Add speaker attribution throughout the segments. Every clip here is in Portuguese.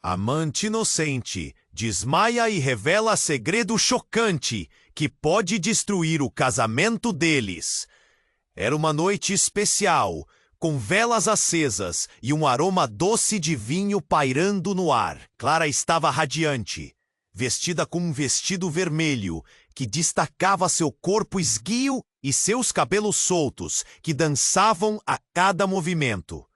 Speaker 1: Amante inocente desmaia e revela segredo chocante que pode destruir o casamento deles. Era uma noite especial, com velas acesas e um aroma doce de vinho pairando no ar. Clara estava radiante, vestida com um vestido vermelho que destacava seu corpo esguio e seus cabelos soltos que dançavam a cada movimento.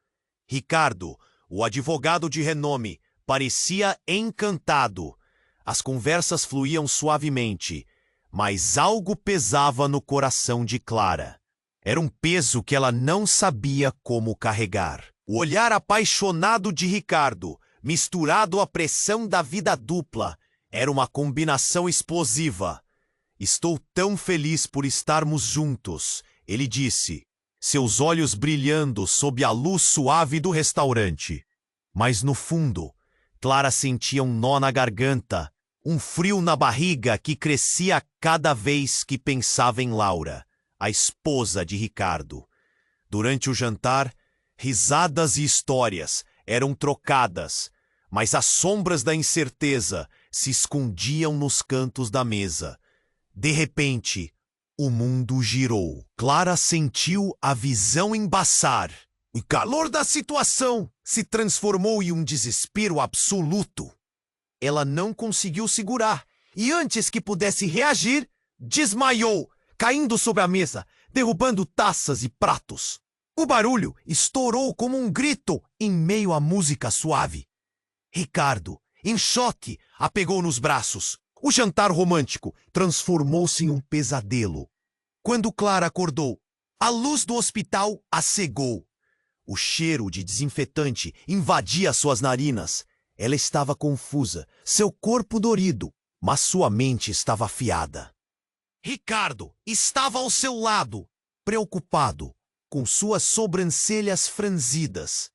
Speaker 1: Ricardo, o advogado de renome, parecia encantado. As conversas fluíam suavemente, mas algo pesava no coração de Clara. Era um peso que ela não sabia como carregar. O olhar apaixonado de Ricardo, misturado à pressão da vida dupla, era uma combinação explosiva. "Estou tão feliz por estarmos juntos", ele disse, seus olhos brilhando sob a luz suave do restaurante. Mas no fundo, Clara sentia um nó na garganta, um frio na barriga que crescia cada vez que pensava em Laura, a esposa de Ricardo. Durante o jantar, risadas e histórias eram trocadas, mas as sombras da incerteza se escondiam nos cantos da mesa. De repente, o mundo girou. Clara sentiu a visão embaçar. O calor da situação se transformou em um desespero absoluto. Ela não conseguiu segurar e, antes que pudesse reagir, desmaiou, caindo sobre a mesa, derrubando taças e pratos. O barulho estourou como um grito em meio à música suave. Ricardo, em choque, a pegou nos braços. O jantar romântico transformou-se em um pesadelo. Quando Clara acordou, a luz do hospital a cegou. O cheiro de desinfetante invadia suas narinas. Ela estava confusa, seu corpo dorido, mas sua mente estava afiada. Ricardo estava ao seu lado, preocupado, com suas sobrancelhas franzidas.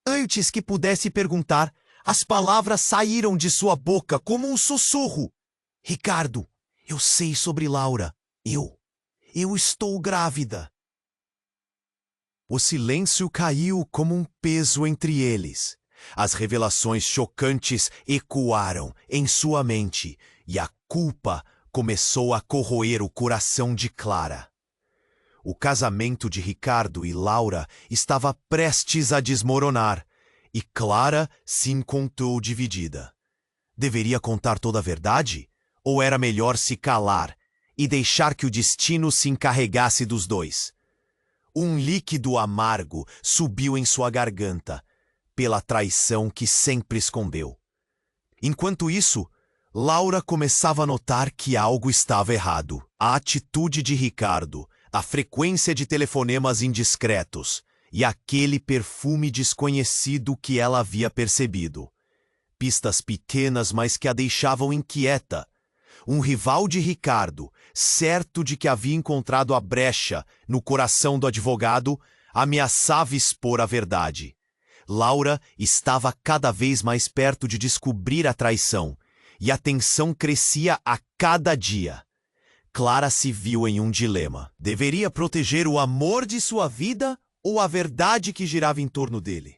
Speaker 1: Antes que pudesse perguntar, as palavras saíram de sua boca como um sussurro. "Ricardo, eu sei sobre Laura. Eu estou grávida." O silêncio caiu como um peso entre eles. As revelações chocantes ecoaram em sua mente e a culpa começou a corroer o coração de Clara. O casamento de Ricardo e Laura estava prestes a desmoronar e Clara se encontrou dividida. Deveria contar toda a verdade? Ou era melhor se calar e deixar que o destino se encarregasse dos dois? Um líquido amargo subiu em sua garganta, pela traição que sempre escondeu. Enquanto isso, Laura começava a notar que algo estava errado. A atitude de Ricardo, a frequência de telefonemas indiscretos e aquele perfume desconhecido que ela havia percebido. Pistas pequenas, mas que a deixavam inquieta. Um rival de Ricardo, certo de que havia encontrado a brecha no coração do advogado, ameaçava expor a verdade. Laura estava cada vez mais perto de descobrir a traição, e a tensão crescia a cada dia. Clara se viu em um dilema. Deveria proteger o amor de sua vida ou a verdade que girava em torno dele?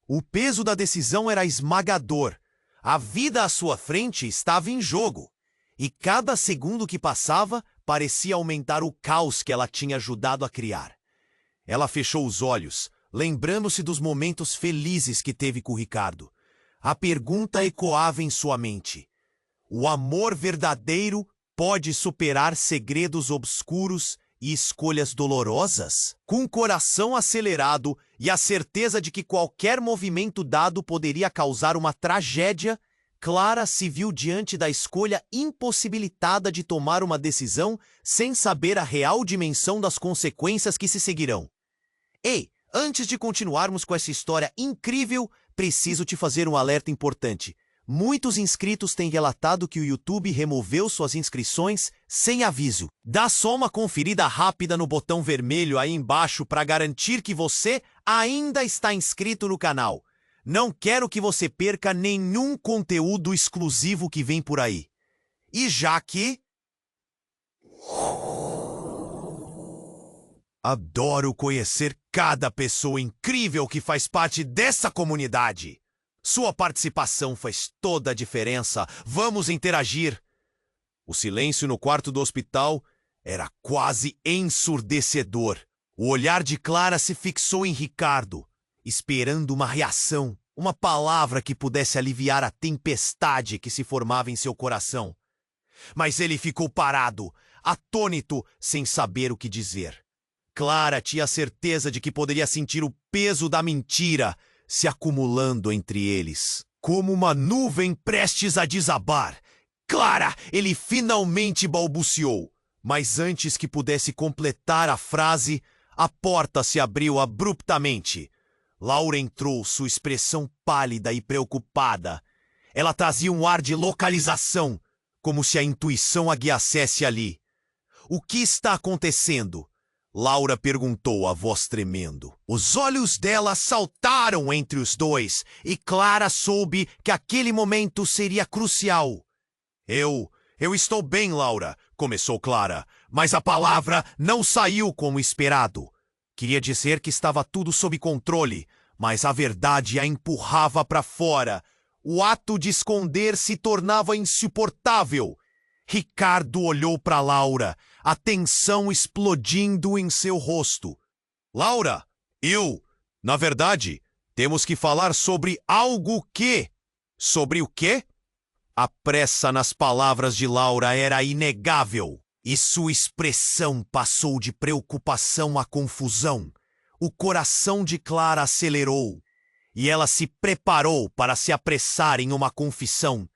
Speaker 1: O peso da decisão era esmagador. A vida à sua frente estava em jogo. E cada segundo que passava parecia aumentar o caos que ela tinha ajudado a criar. Ela fechou os olhos, lembrando-se dos momentos felizes que teve com Ricardo. A pergunta ecoava em sua mente: o amor verdadeiro pode superar segredos obscuros e escolhas dolorosas? Com o coração acelerado e a certeza de que qualquer movimento dado poderia causar uma tragédia, Clara se viu diante da escolha impossibilitada de tomar uma decisão sem saber a real dimensão das consequências que se seguirão. Ei, antes de continuarmos com essa história incrível, preciso te fazer um alerta importante. Muitos inscritos têm relatado que o YouTube removeu suas inscrições sem aviso. Dá só uma conferida rápida no botão vermelho aí embaixo para garantir que você ainda está inscrito no canal. Não quero que você perca nenhum conteúdo exclusivo que vem por aí. E já que... adoro conhecer cada pessoa incrível que faz parte dessa comunidade. Sua participação faz toda a diferença. Vamos interagir. O silêncio no quarto do hospital era quase ensurdecedor. O olhar de Clara se fixou em Ricardo, esperando uma reação, uma palavra que pudesse aliviar a tempestade que se formava em seu coração. Mas ele ficou parado, atônito, sem saber o que dizer. Clara tinha certeza de que poderia sentir o peso da mentira se acumulando entre eles, como uma nuvem prestes a desabar. Clara, ele finalmente balbuciou, mas antes que pudesse completar a frase, a porta se abriu abruptamente. Laura entrou, sua expressão pálida e preocupada. Ela trazia um ar de localização, como se a intuição a guiasse ali. O que está acontecendo? Laura perguntou, a voz tremendo. Os olhos dela saltaram entre os dois, e Clara soube que aquele momento seria crucial. Eu estou bem, Laura, começou Clara, mas a palavra não saiu como esperado. Queria dizer que estava tudo sob controle, mas a verdade a empurrava para fora. O ato de esconder se tornava insuportável. Ricardo olhou para Laura, a tensão explodindo em seu rosto. Laura, na verdade, temos que falar sobre algo que... Sobre o quê? A pressa nas palavras de Laura era inegável, e sua expressão passou de preocupação a confusão. O coração de Clara acelerou, e ela se preparou para se apressar em uma confissão.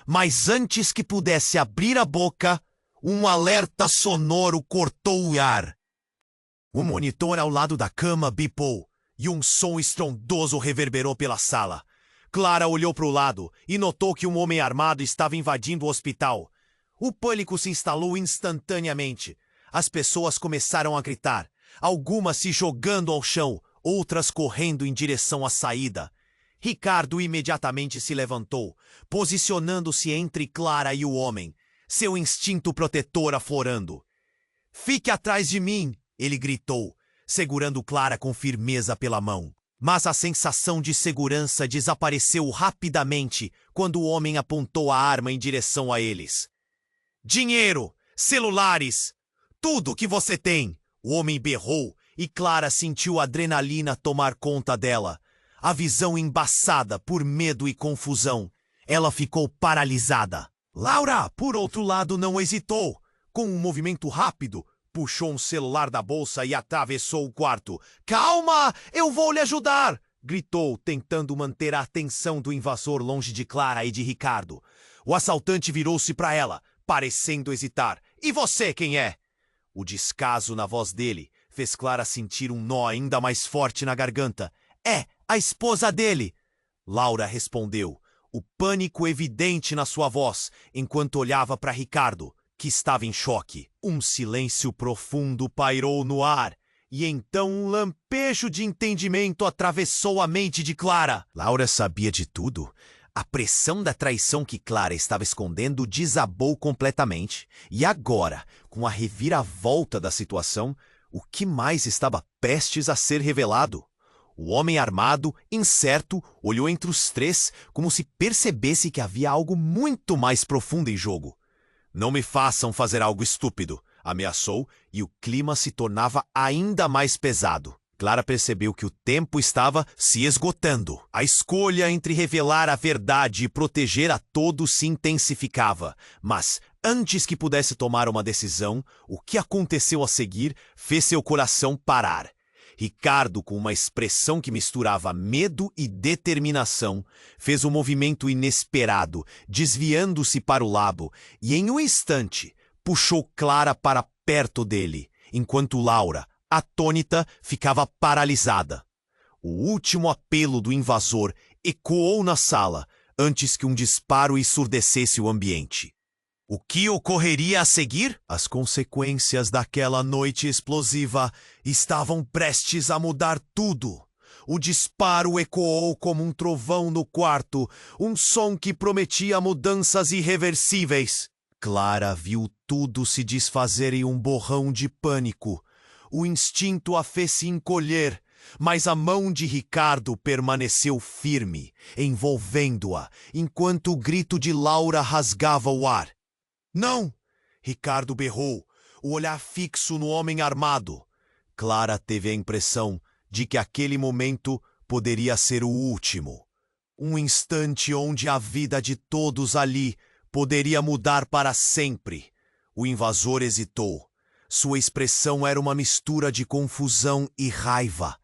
Speaker 1: Mas antes que pudesse abrir a boca, um alerta sonoro cortou o ar. O monitor ao lado da cama bipou, e um som estrondoso reverberou pela sala. Clara olhou para o lado e notou que um homem armado estava invadindo o hospital. O pânico se instalou instantaneamente. As pessoas começaram a gritar, algumas se jogando ao chão, outras correndo em direção à saída. Ricardo imediatamente se levantou, posicionando-se entre Clara e o homem, seu instinto protetor aflorando. "Fique atrás de mim!" ele gritou, segurando Clara com firmeza pela mão. Mas a sensação de segurança desapareceu rapidamente quando o homem apontou a arma em direção a eles. "Dinheiro! Celulares! Tudo que você tem!" O homem berrou e Clara sentiu a adrenalina tomar conta dela. A visão embaçada por medo e confusão. Ela ficou paralisada. Laura, por outro lado, não hesitou. Com um movimento rápido, puxou um celular da bolsa e atravessou o quarto. "Calma, eu vou lhe ajudar!" gritou, tentando manter a atenção do invasor longe de Clara e de Ricardo. O assaltante virou-se para ela, parecendo hesitar. "E você quem é?" O descaso na voz dele fez Clara sentir um nó ainda mais forte na garganta. "É a esposa dele!" Laura respondeu, o pânico evidente na sua voz, enquanto olhava para Ricardo, que estava em choque. Um silêncio profundo pairou no ar, e então um lampejo de entendimento atravessou a mente de Clara. Laura sabia de tudo. A pressão da traição que Clara estava escondendo desabou completamente. E agora, com a reviravolta da situação, o que mais estava prestes a ser revelado? O homem armado, incerto, olhou entre os três como se percebesse que havia algo muito mais profundo em jogo. "Não me façam fazer algo estúpido", ameaçou, e o clima se tornava ainda mais pesado. Clara percebeu que o tempo estava se esgotando. A escolha entre revelar a verdade e proteger a todos se intensificava. Mas, antes que pudesse tomar uma decisão, o que aconteceu a seguir fez seu coração parar. Ricardo, com uma expressão que misturava medo e determinação, fez um movimento inesperado, desviando-se para o lado, e em um instante puxou Clara para perto dele, enquanto Laura, atônita, ficava paralisada. O último apelo do invasor ecoou na sala, antes que um disparo ensurdecesse o ambiente. O que ocorreria a seguir? As consequências daquela noite explosiva estavam prestes a mudar tudo. O disparo ecoou como um trovão no quarto, um som que prometia mudanças irreversíveis. Clara viu tudo se desfazer em um borrão de pânico. O instinto a fez se encolher, mas a mão de Ricardo permaneceu firme, envolvendo-a, enquanto o grito de Laura rasgava o ar. Não! Ricardo berrou, o olhar fixo no homem armado. Clara teve a impressão de que aquele momento poderia ser o último. Um instante onde a vida de todos ali poderia mudar para sempre. O invasor hesitou. Sua expressão era uma mistura de confusão e raiva.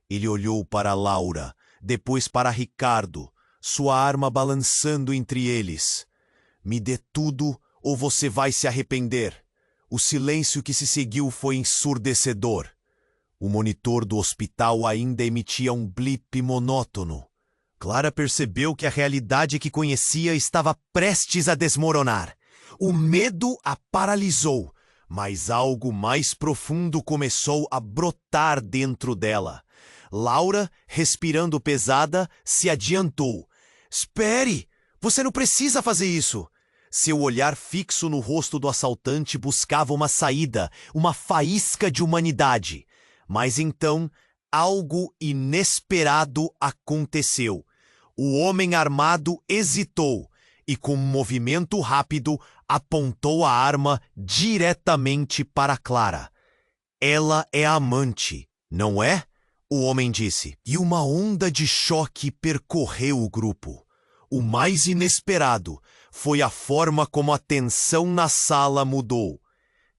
Speaker 1: Ele olhou para Laura, depois para Ricardo, sua arma balançando entre eles. Me dê tudo ou você vai se arrepender. O silêncio que se seguiu foi ensurdecedor. O monitor do hospital ainda emitia um blip monótono. Clara percebeu que a realidade que conhecia estava prestes a desmoronar. O medo a paralisou, mas algo mais profundo começou a brotar dentro dela. Laura, respirando pesada, se adiantou. Espere! Você não precisa fazer isso! Seu olhar fixo no rosto do assaltante buscava uma saída, uma faísca de humanidade. Mas então, algo inesperado aconteceu. O homem armado hesitou e, com um movimento rápido, apontou a arma diretamente para Clara. Ela é a amante, não é? O homem disse. E uma onda de choque percorreu o grupo. O mais inesperado foi a forma como a tensão na sala mudou.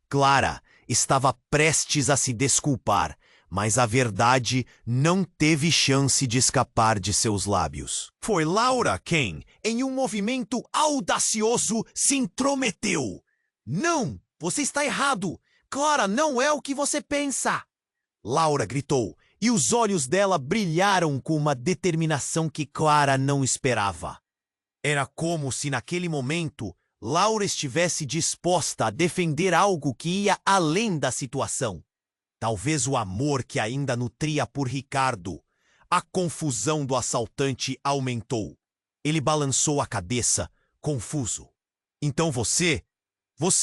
Speaker 1: Clara estava prestes a se desculpar, mas a verdade não teve chance de escapar de seus lábios. Foi Laura quem, em um movimento audacioso, se intrometeu. Não, você está errado. Clara não é o que você pensa. Laura gritou, e os olhos dela brilharam com uma determinação que Clara não esperava. Era como se naquele momento Laura estivesse disposta a defender algo que ia além da situação. Talvez o amor que ainda nutria por Ricardo. A confusão do assaltante aumentou. Ele balançou a cabeça, confuso. Então você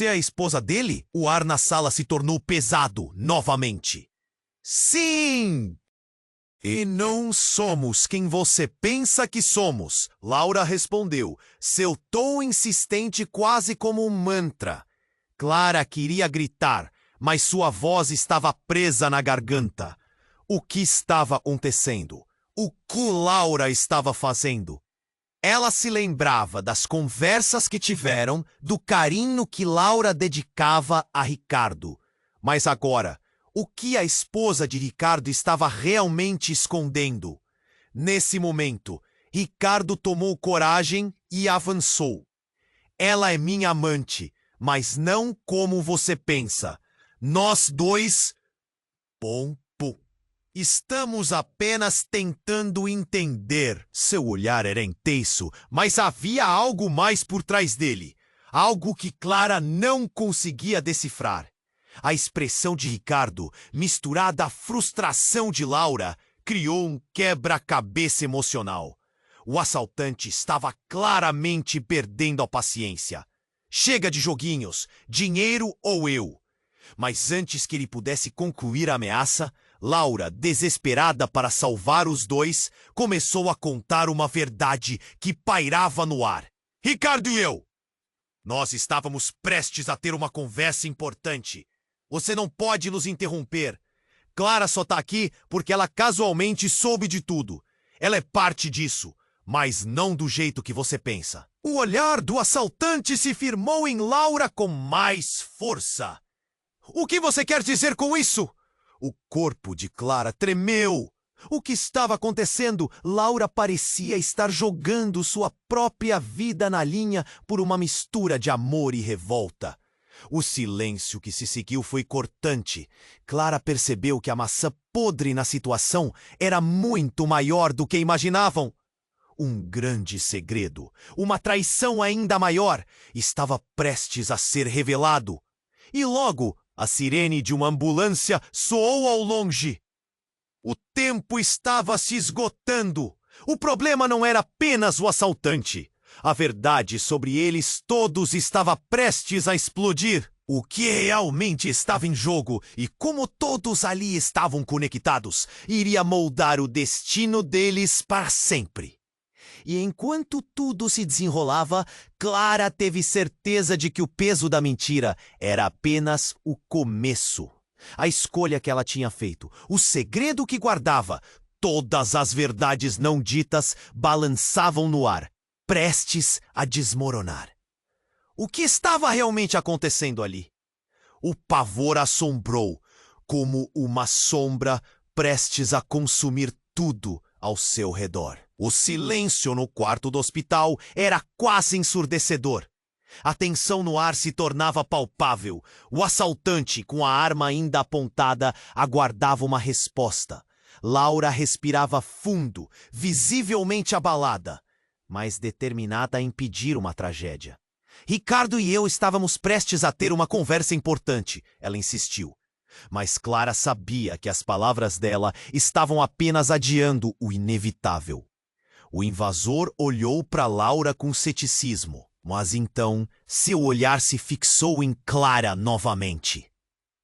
Speaker 1: é a esposa dele? O ar na sala se tornou pesado novamente. Sim! E não somos quem você pensa que somos, Laura respondeu, seu tom insistente quase como um mantra. Clara queria gritar, mas sua voz estava presa na garganta. O que estava acontecendo? O que Laura estava fazendo? Ela se lembrava das conversas que tiveram, do carinho que Laura dedicava a Ricardo. Mas agora, o que a esposa de Ricardo estava realmente escondendo? Nesse momento, Ricardo tomou coragem e avançou. Ela é minha amante, mas não como você pensa. Nós dois... Estamos apenas tentando entender. Seu olhar era intenso, mas havia algo mais por trás dele. Algo que Clara não conseguia decifrar. A expressão de Ricardo, misturada à frustração de Laura, criou um quebra-cabeça emocional. O assaltante estava claramente perdendo a paciência. Chega de joguinhos, dinheiro ou eu. Mas antes que ele pudesse concluir a ameaça, Laura, desesperada para salvar os dois, começou a contar uma verdade que pairava no ar. Ricardo e eu! Nós estávamos prestes a ter uma conversa importante. Você não pode nos interromper. Clara só está aqui porque ela casualmente soube de tudo. Ela é parte disso, mas não do jeito que você pensa. O olhar do assaltante se firmou em Laura com mais força. O que você quer dizer com isso? O corpo de Clara tremeu. O que estava acontecendo? Laura parecia estar jogando sua própria vida na linha por uma mistura de amor e revolta. O silêncio que se seguiu foi cortante. Clara percebeu que a maçã podre na situação era muito maior do que imaginavam. Um grande segredo, uma traição ainda maior, estava prestes a ser revelado. E logo, a sirene de uma ambulância soou ao longe. O tempo estava se esgotando. O problema não era apenas o assaltante. A verdade sobre eles todos estava prestes a explodir. O que realmente estava em jogo e como todos ali estavam conectados, iria moldar o destino deles para sempre. E enquanto tudo se desenrolava, Clara teve certeza de que o peso da mentira era apenas o começo. A escolha que ela tinha feito, o segredo que guardava, todas as verdades não ditas balançavam no ar, prestes a desmoronar. O que estava realmente acontecendo ali? O pavor assombrou, como uma sombra prestes a consumir tudo ao seu redor. O silêncio no quarto do hospital era quase ensurdecedor. A tensão no ar se tornava palpável. O assaltante, com a arma ainda apontada, aguardava uma resposta. Laura respirava fundo, visivelmente abalada, mas determinada a impedir uma tragédia. Ricardo e eu estávamos prestes a ter uma conversa importante, ela insistiu. Mas Clara sabia que as palavras dela estavam apenas adiando o inevitável. O invasor olhou para Laura com ceticismo, mas então seu olhar se fixou em Clara novamente.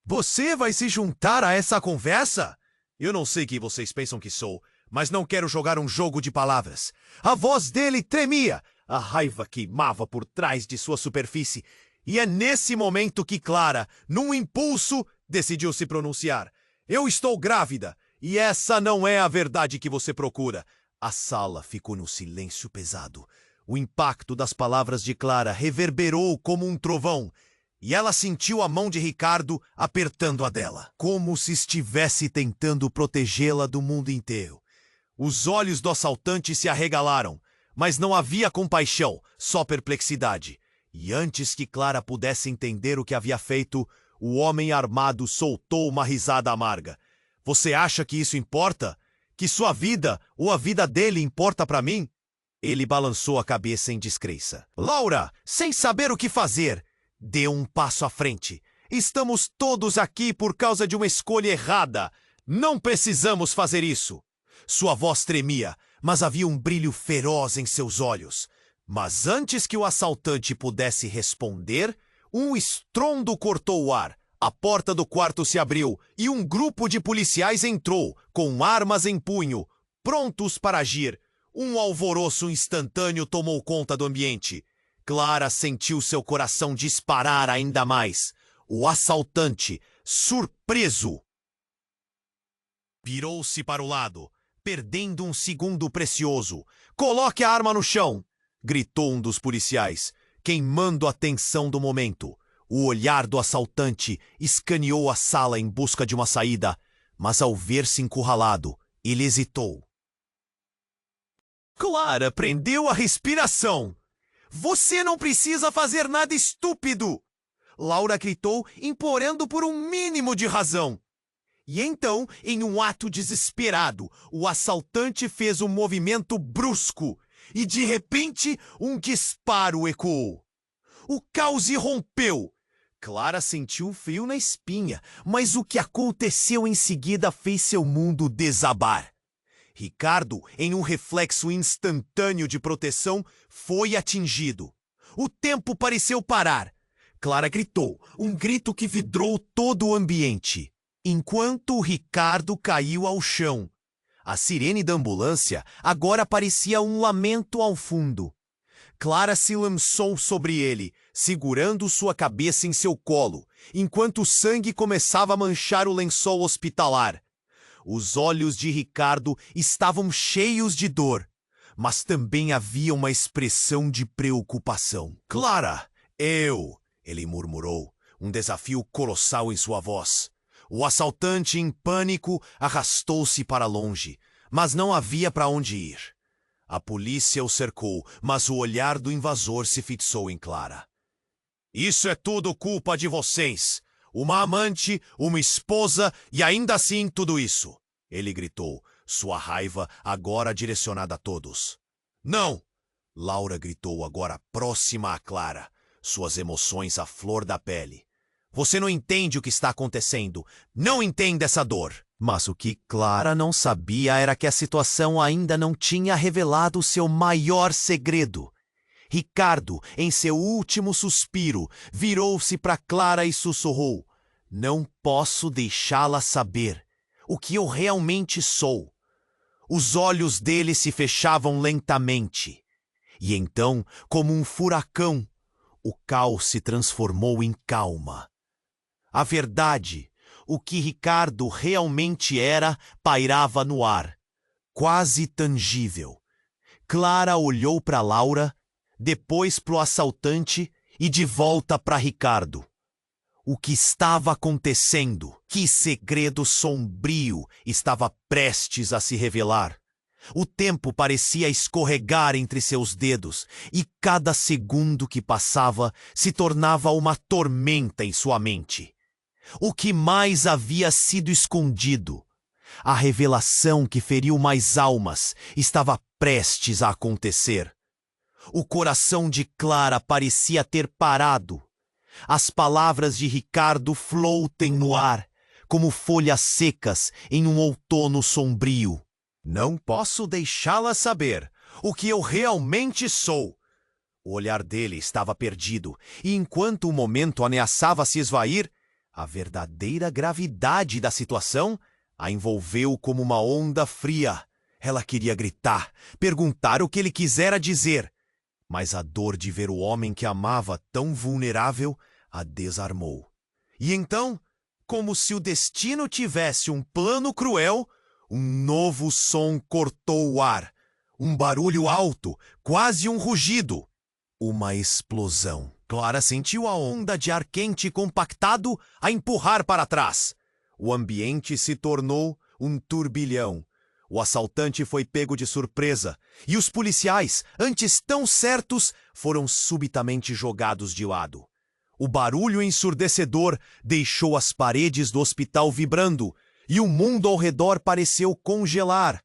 Speaker 1: Você vai se juntar a essa conversa? Eu não sei quem vocês pensam que sou, mas não quero jogar um jogo de palavras. A voz dele tremia, a raiva queimava por trás de sua superfície, e é nesse momento que Clara, num impulso, decidiu se pronunciar. Eu estou grávida, e essa não é a verdade que você procura. A sala ficou no silêncio pesado. O impacto das palavras de Clara reverberou como um trovão, e ela sentiu a mão de Ricardo apertando a dela, como se estivesse tentando protegê-la do mundo inteiro. Os olhos do assaltante se arregalaram, mas não havia compaixão, só perplexidade. E antes que Clara pudesse entender o que havia feito, o homem armado soltou uma risada amarga. Você acha que isso importa? Que sua vida ou a vida dele importa para mim? Ele balançou a cabeça em descrença. Laura, sem saber o que fazer, deu um passo à frente. Estamos todos aqui por causa de uma escolha errada. Não precisamos fazer isso. Sua voz tremia, mas havia um brilho feroz em seus olhos. Mas antes que o assaltante pudesse responder, um estrondo cortou o ar. A porta do quarto se abriu e um grupo de policiais entrou, com armas em punho, prontos para agir. Um alvoroço instantâneo tomou conta do ambiente. Clara sentiu seu coração disparar ainda mais. O assaltante, surpreso, virou-se para o lado, perdendo um segundo precioso. Coloque a arma no chão! Gritou um dos policiais, queimando a tensão do momento. O olhar do assaltante escaneou a sala em busca de uma saída, mas ao ver-se encurralado, ele hesitou. Clara prendeu a respiração. Você não precisa fazer nada estúpido! Laura gritou, implorando por um mínimo de razão. E então, em um ato desesperado, o assaltante fez um movimento brusco e, de repente, um disparo ecoou. O caos irrompeu. Clara sentiu frio na espinha, mas o que aconteceu em seguida fez seu mundo desabar. Ricardo, em um reflexo instantâneo de proteção, foi atingido. O tempo pareceu parar. Clara gritou, um grito que vidrou todo o ambiente, enquanto Ricardo caiu ao chão. A sirene da ambulância agora parecia um lamento ao fundo. Clara se lançou sobre ele, segurando sua cabeça em seu colo, enquanto o sangue começava a manchar o lençol hospitalar. Os olhos de Ricardo estavam cheios de dor, mas também havia uma expressão de preocupação. Clara, ele murmurou, um desafio colossal em sua voz. O assaltante, em pânico, arrastou-se para longe, mas não havia para onde ir. A polícia o cercou, mas o olhar do invasor se fixou em Clara. Isso é tudo culpa de vocês. Uma amante, uma esposa e ainda assim tudo isso. Ele gritou, sua raiva agora direcionada a todos. Não! Laura gritou, agora próxima a Clara, suas emoções à flor da pele. Você não entende o que está acontecendo. Não entende essa dor. Mas o que Clara não sabia era que a situação ainda não tinha revelado seu maior segredo. Ricardo, em seu último suspiro, virou-se para Clara e sussurrou: "Não posso deixá-la saber o que eu realmente sou." Os olhos dele se fechavam lentamente. E então, como um furacão, o caos se transformou em calma. A verdade, o que Ricardo realmente era, pairava no ar, quase tangível. Clara olhou para Laura, depois para o assaltante e de volta para Ricardo. O que estava acontecendo? Que segredo sombrio estava prestes a se revelar? O tempo parecia escorregar entre seus dedos e cada segundo que passava se tornava uma tormenta em sua mente. O que mais havia sido escondido? A revelação que feriu mais almas estava prestes a acontecer. O coração de Clara parecia ter parado. As palavras de Ricardo floatem no ar, como folhas secas em um outono sombrio. "Não posso deixá-la saber o que eu realmente sou." O olhar dele estava perdido, e enquanto o momento ameaçava se esvair, a verdadeira gravidade da situação a envolveu como uma onda fria. Ela queria gritar, perguntar o que ele quisera dizer, mas a dor de ver o homem que amava tão vulnerável a desarmou. E então, como se o destino tivesse um plano cruel, um novo som cortou o ar. Um barulho alto, quase um rugido. Uma explosão. Clara sentiu a onda de ar quente compactado a empurrar para trás. O ambiente se tornou um turbilhão. O assaltante foi pego de surpresa, e os policiais, antes tão certos, foram subitamente jogados de lado. O barulho ensurdecedor deixou as paredes do hospital vibrando, e o mundo ao redor pareceu congelar.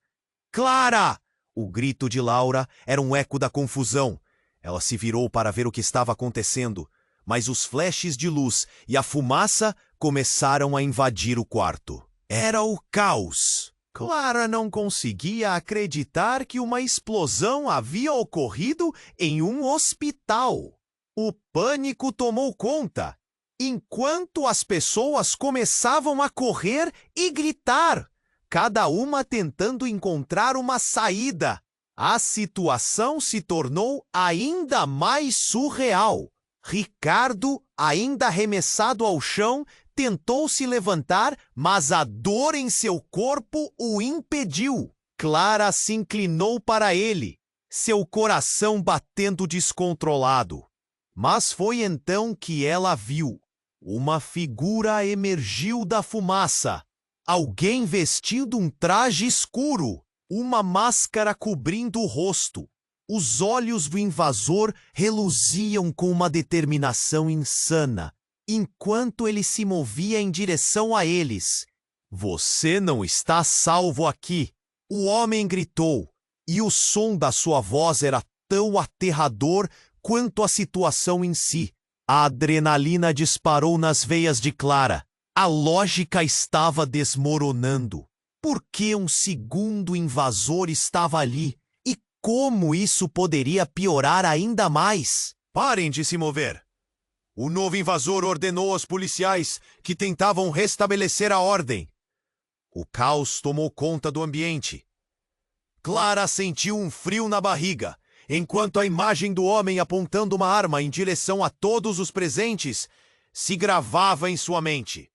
Speaker 1: "Clara!" O grito de Laura era um eco da confusão. Ela se virou para ver o que estava acontecendo, mas os flashes de luz e a fumaça começaram a invadir o quarto. Era o caos. Clara não conseguia acreditar que uma explosão havia ocorrido em um hospital. O pânico tomou conta, enquanto as pessoas começavam a correr e gritar, cada uma tentando encontrar uma saída. A situação se tornou ainda mais surreal. Ricardo, ainda arremessado ao chão, tentou se levantar, mas a dor em seu corpo o impediu. Clara se inclinou para ele, seu coração batendo descontrolado. Mas foi então que ela viu. Uma figura emergiu da fumaça. Alguém vestindo um traje escuro, uma máscara cobrindo o rosto. Os olhos do invasor reluziam com uma determinação insana, enquanto ele se movia em direção a eles. "Você não está salvo aqui!" O homem gritou, e o som da sua voz era tão aterrador quanto a situação em si. A adrenalina disparou nas veias de Clara. A lógica estava desmoronando. Por que um segundo invasor estava ali? E como isso poderia piorar ainda mais? "Parem de se mover!" O novo invasor ordenou aos policiais que tentavam restabelecer a ordem. O caos tomou conta do ambiente. Clara sentiu um frio na barriga, enquanto a imagem do homem apontando uma arma em direção a todos os presentes se gravava em sua mente.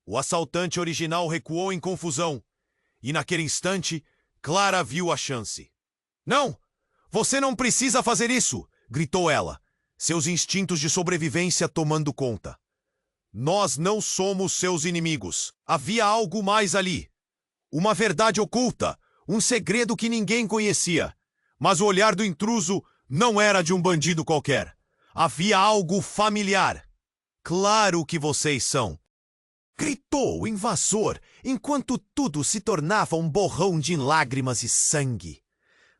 Speaker 1: O assaltante original recuou em confusão, e naquele instante, Clara viu a chance. "Não! Você não precisa fazer isso!" gritou ela, seus instintos de sobrevivência tomando conta. "Nós não somos seus inimigos. Havia algo mais ali. Uma verdade oculta, um segredo que ninguém conhecia. Mas o olhar do intruso não era de um bandido qualquer. Havia algo familiar. Claro que vocês são!" gritou o invasor, enquanto tudo se tornava um borrão de lágrimas e sangue.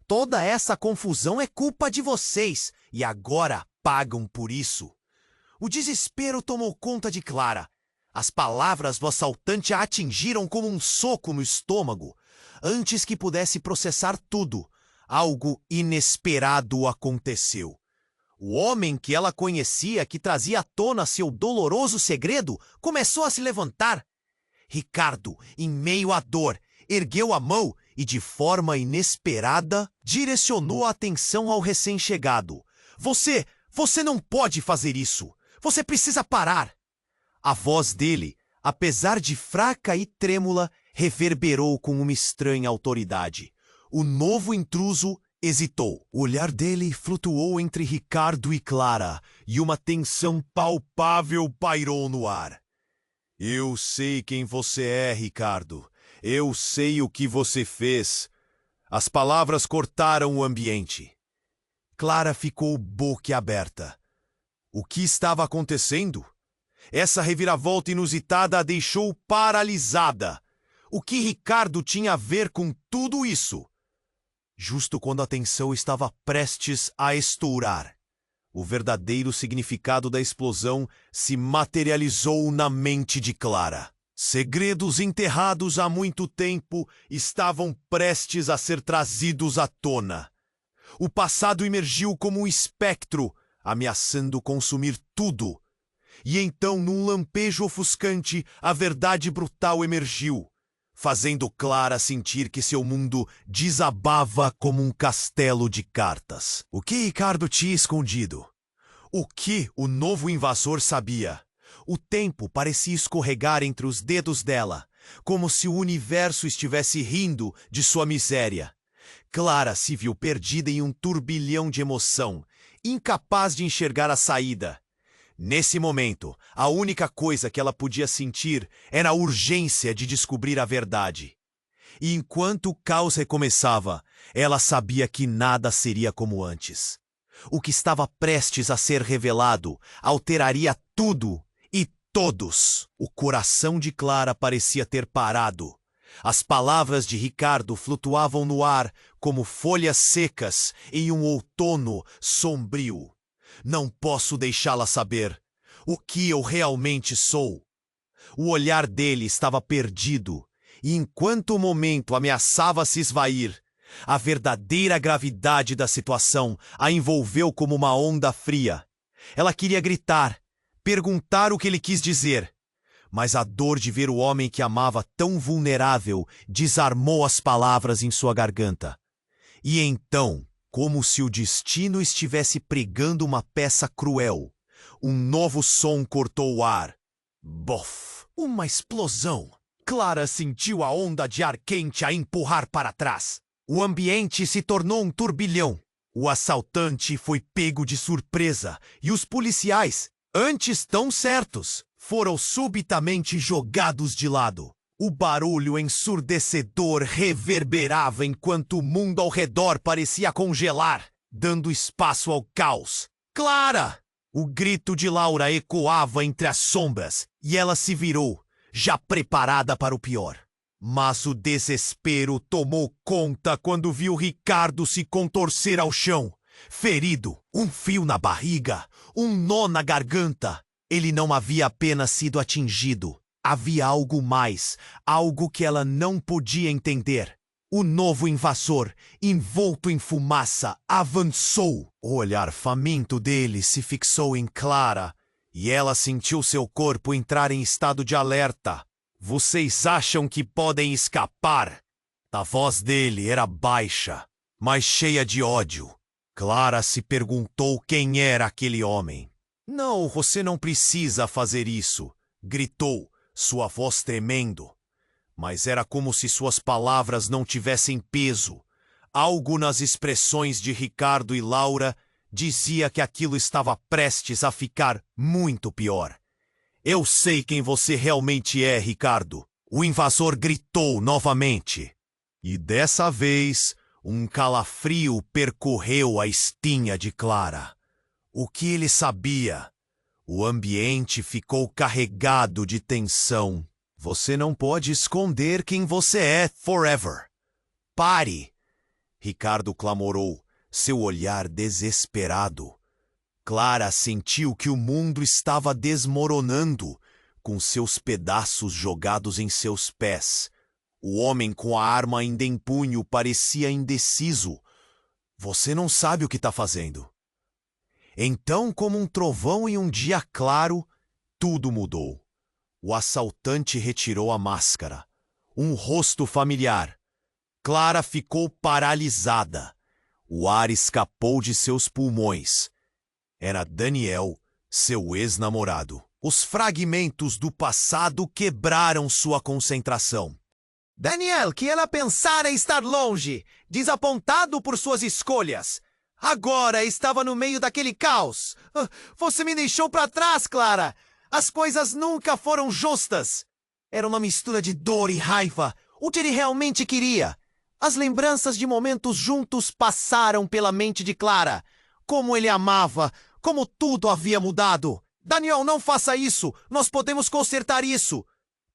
Speaker 1: "Toda essa confusão é culpa de vocês, e agora pagam por isso." O desespero tomou conta de Clara. As palavras do assaltante a atingiram como um soco no estômago. Antes que pudesse processar tudo, algo inesperado aconteceu. O homem que ela conhecia, que trazia à tona seu doloroso segredo, começou a se levantar. Ricardo, em meio à dor, ergueu a mão e, de forma inesperada, direcionou a atenção ao recém-chegado. Você não pode fazer isso. Você precisa parar. A voz dele, apesar de fraca e trêmula, reverberou com uma estranha autoridade. O novo intruso hesitou. O olhar dele flutuou entre Ricardo e Clara, e uma tensão palpável pairou no ar. Eu sei quem você é, Ricardo. Eu sei o que você fez. As palavras cortaram o ambiente. Clara ficou boquiaberta. O que estava acontecendo? Essa reviravolta inusitada a deixou paralisada. O que Ricardo tinha a ver com tudo isso? Justo quando a tensão estava prestes a estourar, o verdadeiro significado da explosão se materializou na mente de Clara. Segredos enterrados há muito tempo estavam prestes a ser trazidos à tona. O passado emergiu como um espectro, ameaçando consumir tudo. E então, num lampejo ofuscante, a verdade brutal emergiu, fazendo Clara sentir que seu mundo desabava como um castelo de cartas. O que Ricardo tinha escondido? O que o novo invasor sabia? O tempo parecia escorregar entre os dedos dela, como se o universo estivesse rindo de sua miséria. Clara se viu perdida em um turbilhão de emoção, incapaz de enxergar a saída. Nesse momento, a única coisa que ela podia sentir era a urgência de descobrir a verdade. E enquanto o caos recomeçava, ela sabia que nada seria como antes. O que estava prestes a ser revelado alteraria tudo e todos. O coração de Clara parecia ter parado. As palavras de Ricardo flutuavam no ar como folhas secas em um outono sombrio. Não posso deixá-la saber o que eu realmente sou. O olhar dele estava perdido, e enquanto o momento ameaçava se esvair, a verdadeira gravidade da situação a envolveu como uma onda fria. Ela queria gritar, perguntar o que ele quis dizer, mas a dor de ver o homem que amava tão vulnerável desarmou as palavras em sua garganta. E então, como se o destino estivesse pregando uma peça cruel, um novo som cortou o ar. Bof! Uma explosão! Clara sentiu a onda de ar quente a empurrar para trás. O ambiente se tornou um turbilhão. O assaltante foi pego de surpresa e os policiais, antes tão certos, foram subitamente jogados de lado. O barulho ensurdecedor reverberava enquanto o mundo ao redor parecia congelar, dando espaço ao caos. Clara! O grito de Laura ecoava entre as sombras e ela se virou, já preparada para o pior. Mas o desespero tomou conta quando viu Ricardo se contorcer ao chão, ferido, um fio na barriga, um nó na garganta. Ele não havia apenas sido atingido. Havia algo mais, algo que ela não podia entender. O novo invasor, envolto em fumaça, avançou. O olhar faminto dele se fixou em Clara, e ela sentiu seu corpo entrar em estado de alerta. Vocês acham que podem escapar? A voz dele era baixa, mas cheia de ódio. Clara se perguntou quem era aquele homem. Não, você não precisa fazer isso, gritou, sua voz tremendo. Mas era como se suas palavras não tivessem peso. Algo nas expressões de Ricardo e Laura dizia que aquilo estava prestes a ficar muito pior. Eu sei quem você realmente é, Ricardo. O invasor gritou novamente. E dessa vez, um calafrio percorreu a espinha de Clara. O que ele sabia? O ambiente ficou carregado de tensão. Você não pode esconder quem você é forever. Pare! Ricardo clamorou, seu olhar desesperado. Clara sentiu que o mundo estava desmoronando, com seus pedaços jogados em seus pés. O homem com a arma ainda em punho parecia indeciso. Você não sabe o que está fazendo. Então, como um trovão em um dia claro, tudo mudou. O assaltante retirou a máscara. Um rosto familiar. Clara ficou paralisada. O ar escapou de seus pulmões. Era Daniel, seu ex-namorado. Os fragmentos do passado quebraram sua concentração. Daniel, que ela pensara estar longe, desapontado por suas escolhas. Agora estava no meio daquele caos. Você me deixou para trás, Clara. As coisas nunca foram justas. Era uma mistura de dor e raiva. O que ele realmente queria. As lembranças de momentos juntos passaram pela mente de Clara. Como ele amava, como tudo havia mudado. Daniel, não faça isso. Nós podemos consertar isso.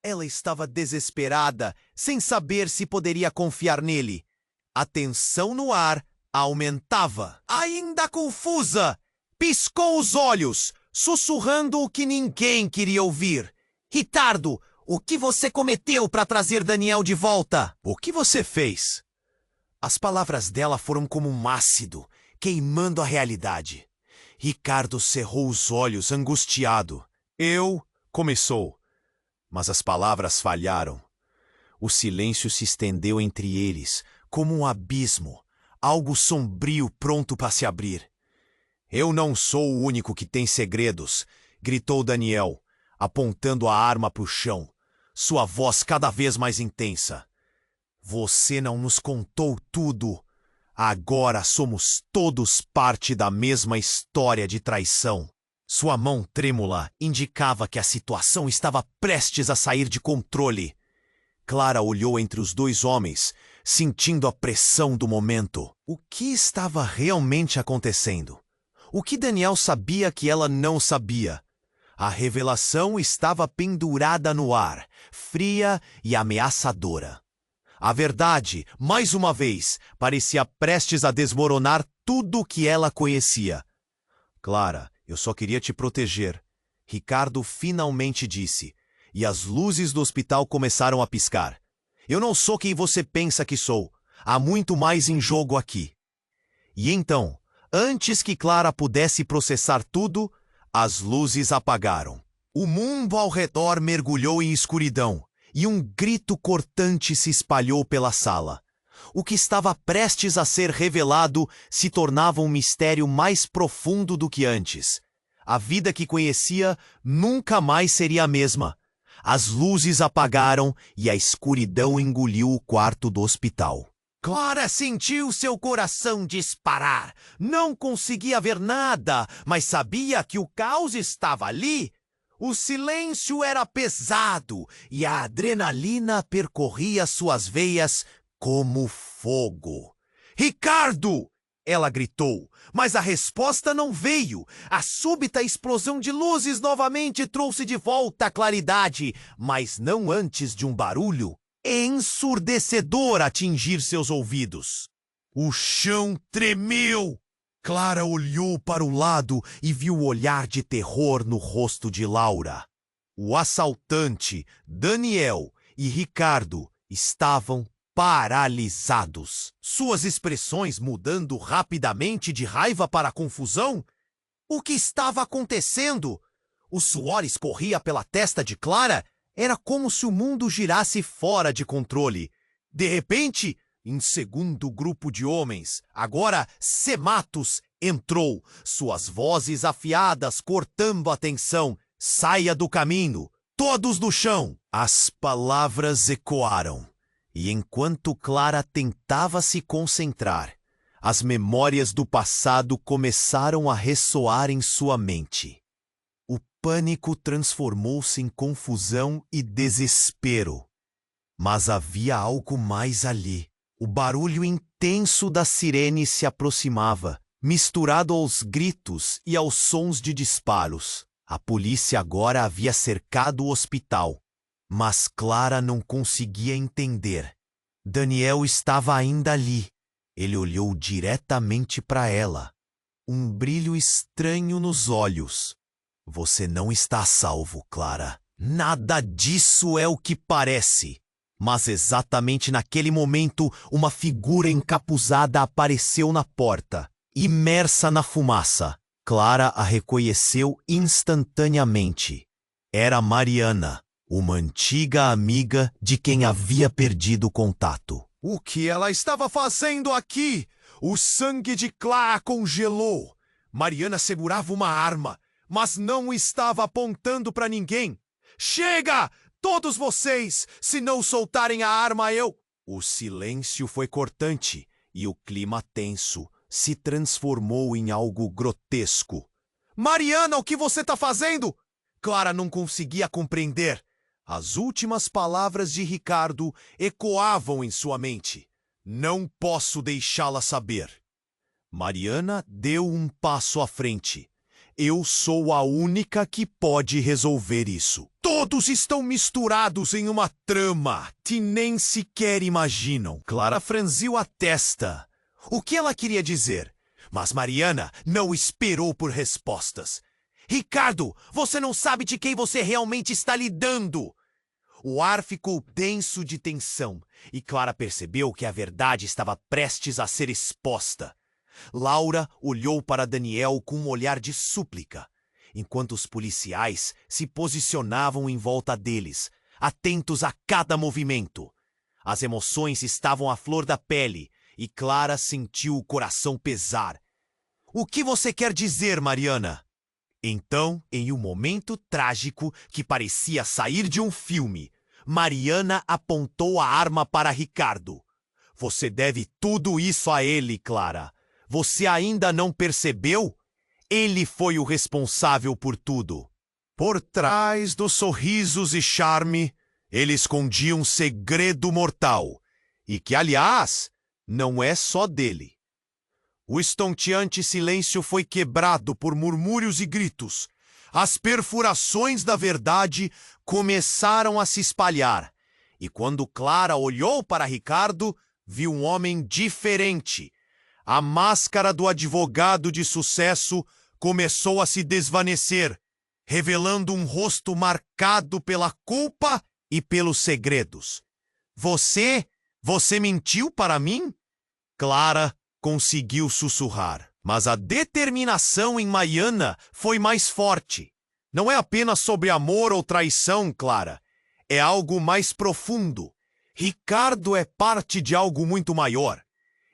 Speaker 1: Ela estava desesperada, sem saber se poderia confiar nele. A tensão no ar aumentava. Ainda confusa, piscou os olhos, sussurrando o que ninguém queria ouvir. Ricardo, o que você cometeu para trazer Daniel de volta? O que você fez? As palavras dela foram como um ácido, queimando a realidade. Ricardo cerrou os olhos, angustiado. Começou. Mas as palavras falharam. O silêncio se estendeu entre eles, como um abismo, algo sombrio pronto para se abrir. Eu não sou o único que tem segredos, gritou Daniel, apontando a arma para o chão, sua voz cada vez mais intensa. Você não nos contou tudo. Agora somos todos parte da mesma história de traição. Sua mão trêmula indicava que a situação estava prestes a sair de controle. Clara olhou entre os dois homens, sentindo a pressão do momento. O que estava realmente acontecendo? O que Daniel sabia que ela não sabia? A revelação estava pendurada no ar, fria e ameaçadora. A verdade, mais uma vez, parecia prestes a desmoronar tudo o que ela conhecia. Clara, eu só queria te proteger, Ricardo finalmente disse, e as luzes do hospital começaram a piscar. Eu não sou quem você pensa que sou. Há muito mais em jogo aqui. E então, antes que Clara pudesse processar tudo, as luzes apagaram. O mundo ao redor mergulhou em escuridão, e um grito cortante se espalhou pela sala. O que estava prestes a ser revelado se tornava um mistério mais profundo do que antes. A vida que conhecia nunca mais seria a mesma. As luzes apagaram e a escuridão engoliu o quarto do hospital. Clara sentiu seu coração disparar. Não conseguia ver nada, mas sabia que o caos estava ali. O silêncio era pesado e a adrenalina percorria suas veias como fogo. Ricardo! Ela gritou, mas a resposta não veio. A súbita explosão de luzes novamente trouxe de volta a claridade, mas não antes de um barulho ensurdecedor atingir seus ouvidos. O chão tremeu. Clara olhou para o lado e viu o olhar de terror no rosto de Laura. O assaltante, Daniel e Ricardo estavam paralisados, suas expressões mudando rapidamente de raiva para confusão. O que estava acontecendo? O suor escorria pela testa de Clara. Era como se o mundo girasse fora de controle. De repente, em segundo grupo de homens, agora Sematos, entrou, suas vozes afiadas cortando a tensão. Saia do caminho, todos no chão. As palavras ecoaram. E enquanto Clara tentava se concentrar, as memórias do passado começaram a ressoar em sua mente. O pânico transformou-se em confusão e desespero. Mas havia algo mais ali. O barulho intenso da sirene se aproximava, misturado aos gritos e aos sons de disparos. A polícia agora havia cercado o hospital. Mas Clara não conseguia entender. Daniel estava ainda ali. Ele olhou diretamente para ela. Um brilho estranho nos olhos. Você não está a salvo, Clara. Nada disso é o que parece. Mas exatamente naquele momento, uma figura encapuzada apareceu na porta, imersa na fumaça. Clara a reconheceu instantaneamente. Era Mariana, uma antiga amiga de quem havia perdido o contato. O que ela estava fazendo aqui? O sangue de Clara congelou. Mariana segurava uma arma, mas não estava apontando para ninguém. Chega! Todos vocês! Se não soltarem a arma, eu... O silêncio foi cortante e o clima tenso se transformou em algo grotesco. Mariana, o que você está fazendo? Clara não conseguia compreender. As últimas palavras de Ricardo ecoavam em sua mente. Não posso deixá-la saber. Mariana deu um passo à frente. Eu sou a única que pode resolver isso. Todos estão misturados em uma trama que nem sequer imaginam. Clara franziu a testa. O que ela queria dizer? Mas Mariana não esperou por respostas. Ricardo, você não sabe de quem você realmente está lidando. O ar ficou denso de tensão e Clara percebeu que a verdade estava prestes a ser exposta. Laura olhou para Daniel com um olhar de súplica, enquanto os policiais se posicionavam em volta deles, atentos a cada movimento. As emoções estavam à flor da pele e Clara sentiu o coração pesar. O que você quer dizer, Mariana? Então, em um momento trágico que parecia sair de um filme, Mariana apontou a arma para Ricardo. Você deve tudo isso a ele, Clara. Você ainda não percebeu? Ele foi o responsável por tudo. Por trás dos sorrisos e charme, ele escondia um segredo mortal. E que, aliás, não é só dele. O estonteante silêncio foi quebrado por murmúrios e gritos. As perfurações da verdade começaram a se espalhar. E quando Clara olhou para Ricardo, viu um homem diferente. A máscara do advogado de sucesso começou a se desvanecer, revelando um rosto marcado pela culpa e pelos segredos. Você mentiu para mim? Clara conseguiu sussurrar, mas a determinação em Mariana foi mais forte. Não é apenas sobre amor ou traição, Clara. É algo mais profundo. Ricardo é parte de algo muito maior.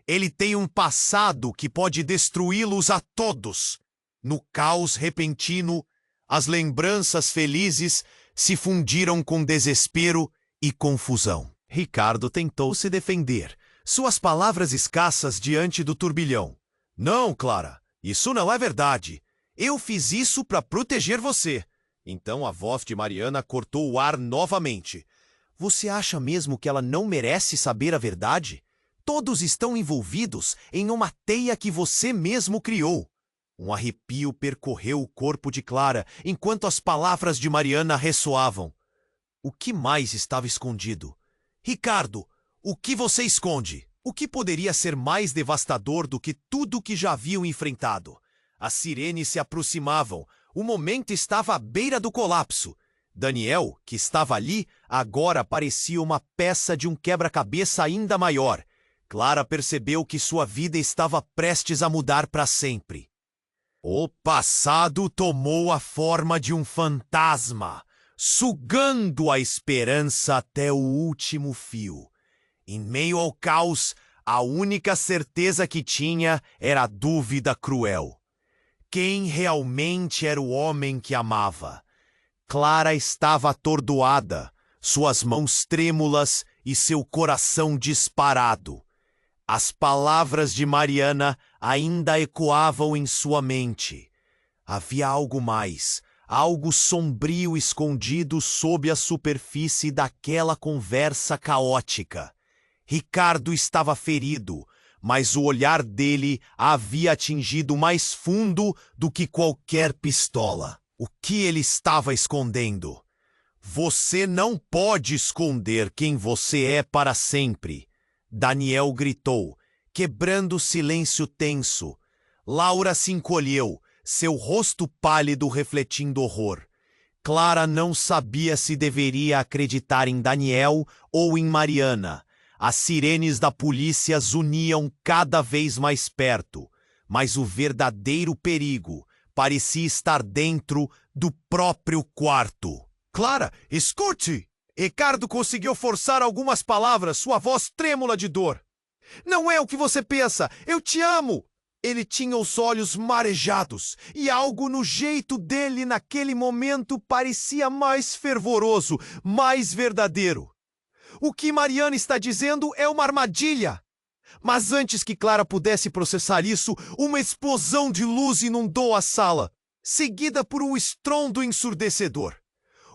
Speaker 1: Ele tem um passado que pode destruí-los a todos. No caos repentino, as lembranças felizes se fundiram com desespero e confusão. Ricardo tentou se defender, suas palavras escassas diante do turbilhão. Não, Clara, isso não é verdade. Eu fiz isso para proteger você. Então a voz de Mariana cortou o ar novamente. Você acha mesmo que ela não merece saber a verdade? Todos estão envolvidos em uma teia que você mesmo criou. Um arrepio percorreu o corpo de Clara enquanto as palavras de Mariana ressoavam. O que mais estava escondido? Ricardo, o que você esconde? O que poderia ser mais devastador do que tudo que já haviam enfrentado? As sirenes se aproximavam. O momento estava à beira do colapso. Daniel, que estava ali, agora parecia uma peça de um quebra-cabeça ainda maior. Clara percebeu que sua vida estava prestes a mudar para sempre. O passado tomou a forma de um fantasma, sugando a esperança até o último fio. Em meio ao caos, a única certeza que tinha era a dúvida cruel. Quem realmente era o homem que amava? Clara estava atordoada, suas mãos trêmulas e seu coração disparado. As palavras de Mariana ainda ecoavam em sua mente. Havia algo mais, algo sombrio escondido sob a superfície daquela conversa caótica. Ricardo estava ferido, mas o olhar dele havia atingido mais fundo do que qualquer pistola. O que ele estava escondendo? Você não pode esconder quem você é para sempre. Daniel gritou, quebrando o silêncio tenso. Laura se encolheu, seu rosto pálido refletindo horror. Clara não sabia se deveria acreditar em Daniel ou em Mariana. As sirenes da polícia as uniam cada vez mais perto, mas o verdadeiro perigo parecia estar dentro do próprio quarto. Clara, escute! Ricardo conseguiu forçar algumas palavras, sua voz trêmula de dor. Não é o que você pensa, eu te amo! Ele tinha os olhos marejados, e algo no jeito dele naquele momento parecia mais fervoroso, mais verdadeiro. O que Mariana está dizendo é uma armadilha. Mas antes que Clara pudesse processar isso, uma explosão de luz inundou a sala, seguida por um estrondo ensurdecedor.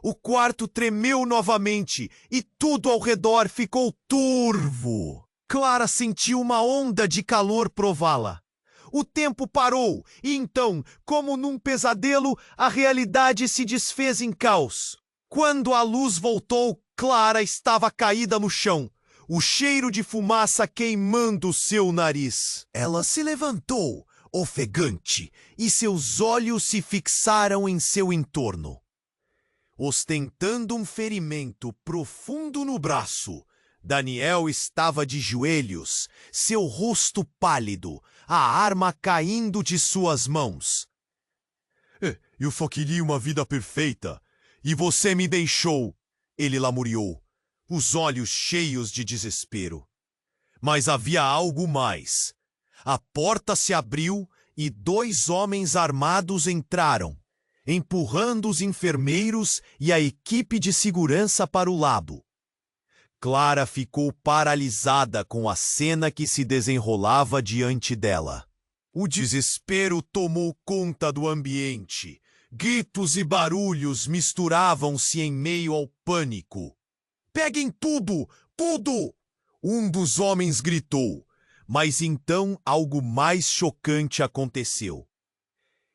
Speaker 1: O quarto tremeu novamente e tudo ao redor ficou turvo. Clara sentiu uma onda de calor prová-la. O tempo parou e então, como num pesadelo, a realidade se desfez em caos. Quando a luz voltou, Clara estava caída no chão, o cheiro de fumaça queimando seu nariz. Ela se levantou, ofegante, e seus olhos se fixaram em seu entorno. Ostentando um ferimento profundo no braço, Daniel estava de joelhos, seu rosto pálido, a arma caindo de suas mãos. Eu só queria uma vida perfeita, e você me deixou, ele lamuriou, os olhos cheios de desespero. Mas havia algo mais. A porta se abriu e 2 homens armados entraram, empurrando os enfermeiros e a equipe de segurança para o lado. Clara ficou paralisada com a cena que se desenrolava diante dela. O desespero tomou conta do ambiente. Gritos e barulhos misturavam-se em meio ao pânico. "Peguem tudo! Tudo!" um dos homens gritou. Mas então algo mais chocante aconteceu.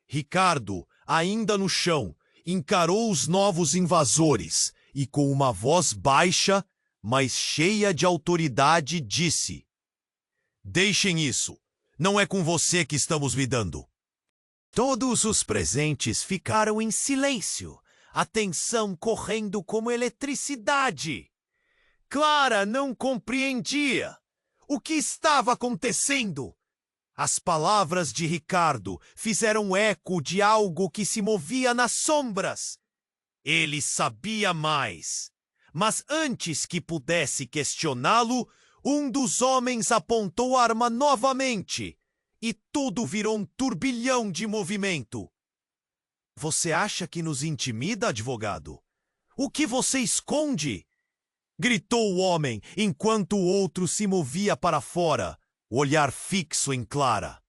Speaker 1: Ricardo, ainda no chão, encarou os novos invasores e, com uma voz baixa, mas cheia de autoridade, disse: "Deixem isso. Não é com você que estamos lidando." Todos os presentes ficaram em silêncio, a tensão correndo como eletricidade. Clara não compreendia. O que estava acontecendo? As palavras de Ricardo fizeram eco de algo que se movia nas sombras. Ele sabia mais. Mas antes que pudesse questioná-lo, um dos homens apontou a arma novamente. E tudo virou um turbilhão de movimento. "Você acha que nos intimida, advogado? O que você esconde?" gritou o homem, enquanto o outro se movia para fora, o olhar fixo em Clara.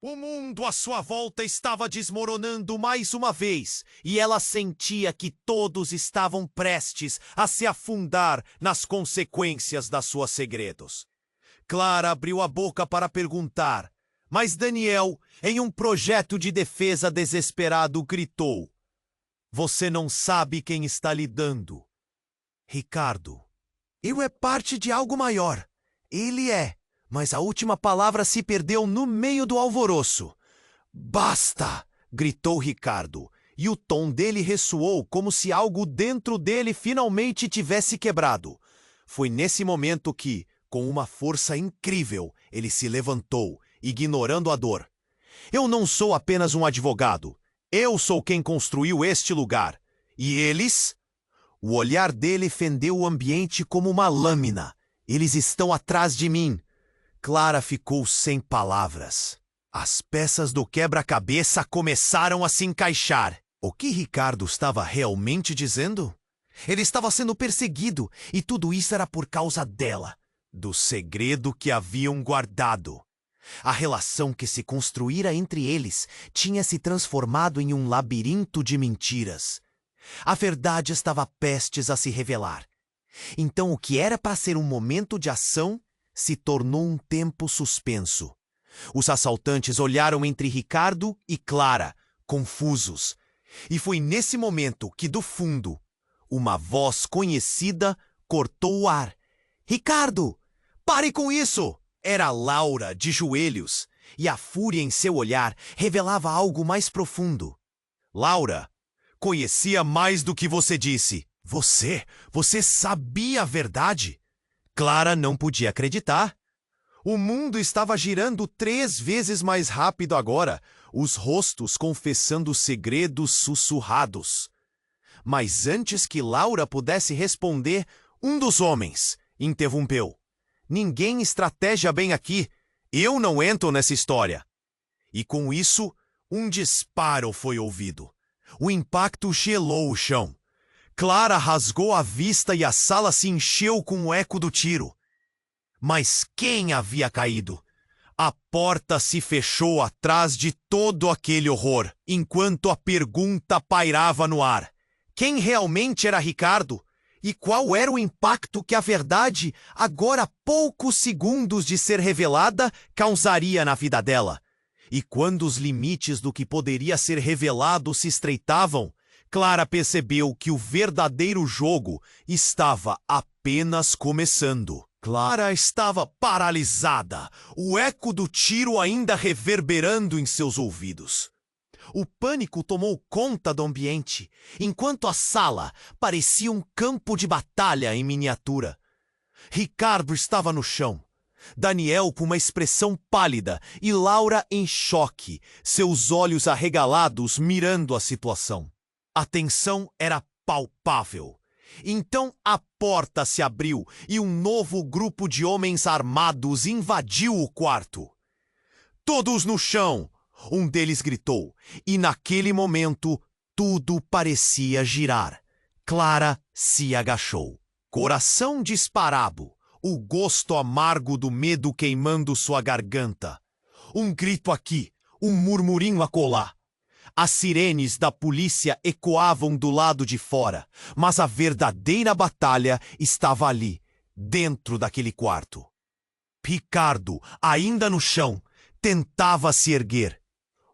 Speaker 1: O mundo à sua volta estava desmoronando mais uma vez, e ela sentia que todos estavam prestes a se afundar nas consequências das suas segredos. Clara abriu a boca para perguntar, mas Daniel, em um projeto de defesa desesperado, gritou: "Você não sabe quem está lidando. Ricardo, eu é parte de algo maior. Ele é, mas a última palavra se perdeu no meio do alvoroço. Basta!" gritou Ricardo, e o tom dele ressoou como se algo dentro dele finalmente tivesse quebrado. Foi nesse momento que, com uma força incrível, ele se levantou, ignorando a dor. "Eu não sou apenas um advogado. Eu sou quem construiu este lugar. E eles?" O olhar dele fendeu o ambiente como uma lâmina. "Eles estão atrás de mim." Clara ficou sem palavras. As peças do quebra-cabeça começaram a se encaixar. O que Ricardo estava realmente dizendo? Ele estava sendo perseguido, e tudo isso era por causa dela, do segredo que haviam guardado. A relação que se construíra entre eles tinha se transformado em um labirinto de mentiras. A verdade estava prestes a se revelar. Então o que era para ser um momento de ação se tornou um tempo suspenso. Os assaltantes olharam entre Ricardo e Clara, confusos. E foi nesse momento que, do fundo, uma voz conhecida cortou o ar. "Ricardo, pare com isso!" Era Laura, de joelhos, e a fúria em seu olhar revelava algo mais profundo. "Laura, conhecia mais do que você disse. Você sabia a verdade?" Clara não podia acreditar. O mundo estava girando 3 vezes mais rápido agora. os rostos confessando segredos sussurrados. Mas antes que Laura pudesse responder, um dos homens interrompeu. Ninguém estratégia bem aqui. Eu não entro nessa história. E com isso, um disparo foi ouvido. O impacto gelou o chão. Clara rasgou a vista e a sala se encheu com o eco do tiro. Mas quem havia caído? A porta se fechou atrás de todo aquele horror, enquanto a pergunta pairava no ar. Quem realmente era Ricardo? E qual era o impacto que a verdade, agora a poucos segundos de ser revelada, causaria na vida dela? E quando os limites do que poderia ser revelado se estreitavam, Clara percebeu que o verdadeiro jogo estava apenas começando. Clara estava paralisada, o eco do tiro ainda reverberando em seus ouvidos. O pânico tomou conta do ambiente, enquanto a sala parecia um campo de batalha em miniatura. Ricardo estava no chão, Daniel com uma expressão pálida e Laura em choque, seus olhos arregalados mirando a situação. A tensão era palpável. Então a porta se abriu e um novo grupo de homens armados invadiu o quarto. "Todos no chão!" um deles gritou, e naquele momento tudo parecia girar. Clara se agachou. Coração disparado, o gosto amargo do medo queimando sua garganta. Um grito aqui, um murmurinho acolá. As sirenes da polícia ecoavam do lado de fora, mas a verdadeira batalha estava ali, dentro daquele quarto. Ricardo, ainda no chão, tentava se erguer.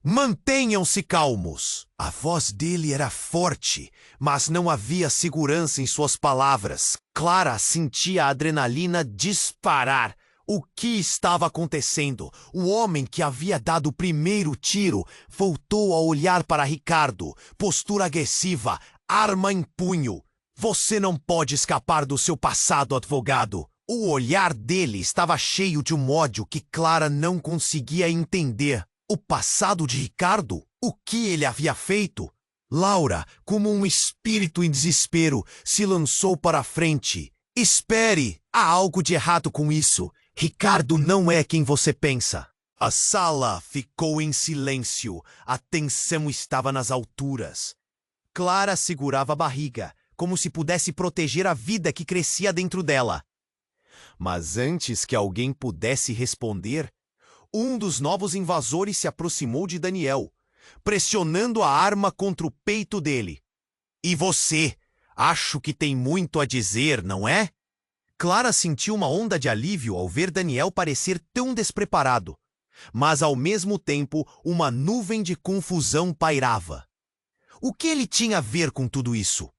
Speaker 1: "Mantenham-se calmos." A voz dele era forte, mas não havia segurança em suas palavras. Clara sentia a adrenalina disparar. O que estava acontecendo? O homem que havia dado o primeiro tiro voltou a olhar para Ricardo, postura agressiva, arma em punho. "Você não pode escapar do seu passado, advogado." O olhar dele estava cheio de um ódio que Clara não conseguia entender. O passado de Ricardo? O que ele havia feito? Laura, como um espírito em desespero, se lançou para a frente. "Espere! Há algo de errado com isso. Ricardo não é quem você pensa." A sala ficou em silêncio. A tensão estava nas alturas. Clara segurava a barriga, como se pudesse proteger a vida que crescia dentro dela. Mas antes que alguém pudesse responder, um dos novos invasores se aproximou de Daniel, pressionando a arma contra o peito dele. "E você? Acho que tem muito a dizer, não é?" Clara sentiu uma onda de alívio ao ver Daniel parecer tão despreparado, mas ao mesmo tempo uma nuvem de confusão pairava. O que ele tinha a ver com tudo isso?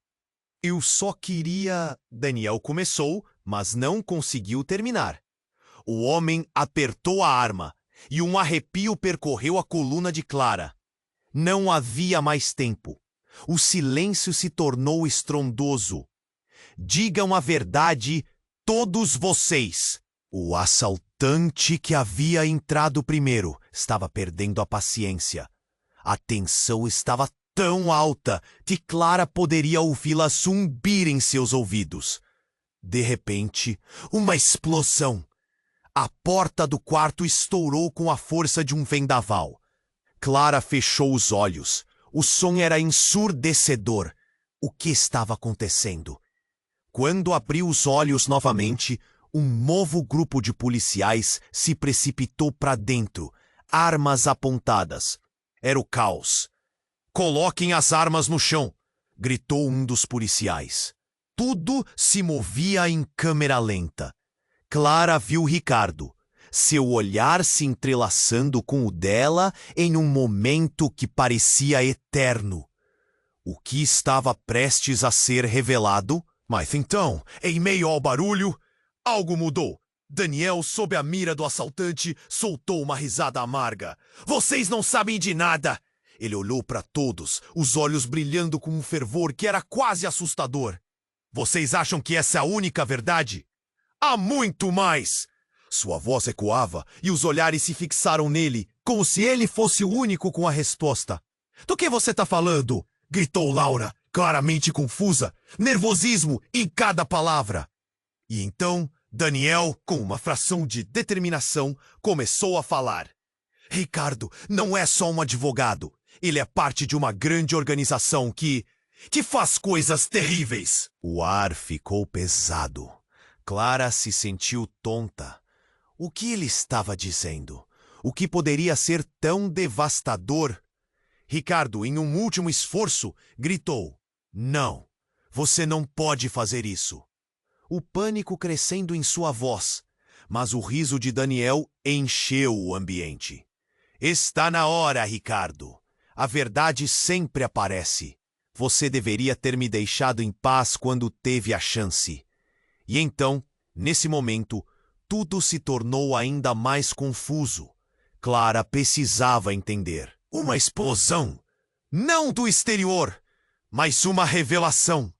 Speaker 1: "Eu só queria..." Daniel começou, mas não conseguiu terminar. O homem apertou a arma e um arrepio percorreu a coluna de Clara. Não havia mais tempo. O silêncio se tornou estrondoso. "Digam a verdade, todos vocês." O assaltante que havia entrado primeiro estava perdendo a paciência. A tensão estava tão alta que Clara poderia ouvi-la zumbir em seus ouvidos. De repente, uma explosão. A porta do quarto estourou com a força de um vendaval. Clara fechou os olhos. O som era ensurdecedor. O que estava acontecendo? Quando abriu os olhos novamente, um novo grupo de policiais se precipitou para dentro, armas apontadas. Era o caos. "Coloquem as armas no chão!" gritou um dos policiais. Tudo se movia em câmera lenta. Clara viu Ricardo, seu olhar se entrelaçando com o dela em um momento que parecia eterno. O que estava prestes a ser revelado? Mas então, em meio ao barulho, algo mudou. Daniel, sob a mira do assaltante, soltou uma risada amarga. "Vocês não sabem de nada!" Ele olhou para todos, os olhos brilhando com um fervor que era quase assustador. "Vocês acham que essa é a única verdade? Há muito mais! Sua voz ecoava e os olhares se fixaram nele, como se ele fosse o único com a resposta. Do que você tá falando? Gritou Laura, claramente confusa, nervosismo em cada palavra. E então, Daniel, com uma fração de determinação, começou a falar. Ricardo não é só um advogado. Ele é parte de uma grande organização que faz coisas terríveis. O ar ficou pesado. Clara se sentiu tonta. O que ele estava dizendo? O que poderia ser tão devastador? Ricardo, em um último esforço, gritou. Não, você não pode fazer isso. O pânico crescendo em sua voz, mas o riso de Daniel encheu o ambiente. Está na hora, Ricardo. A verdade sempre aparece. Você deveria ter me deixado em paz quando teve a chance. E então, nesse momento, tudo se tornou ainda mais confuso. Clara precisava entender. Uma explosão, não do exterior, mas uma revelação.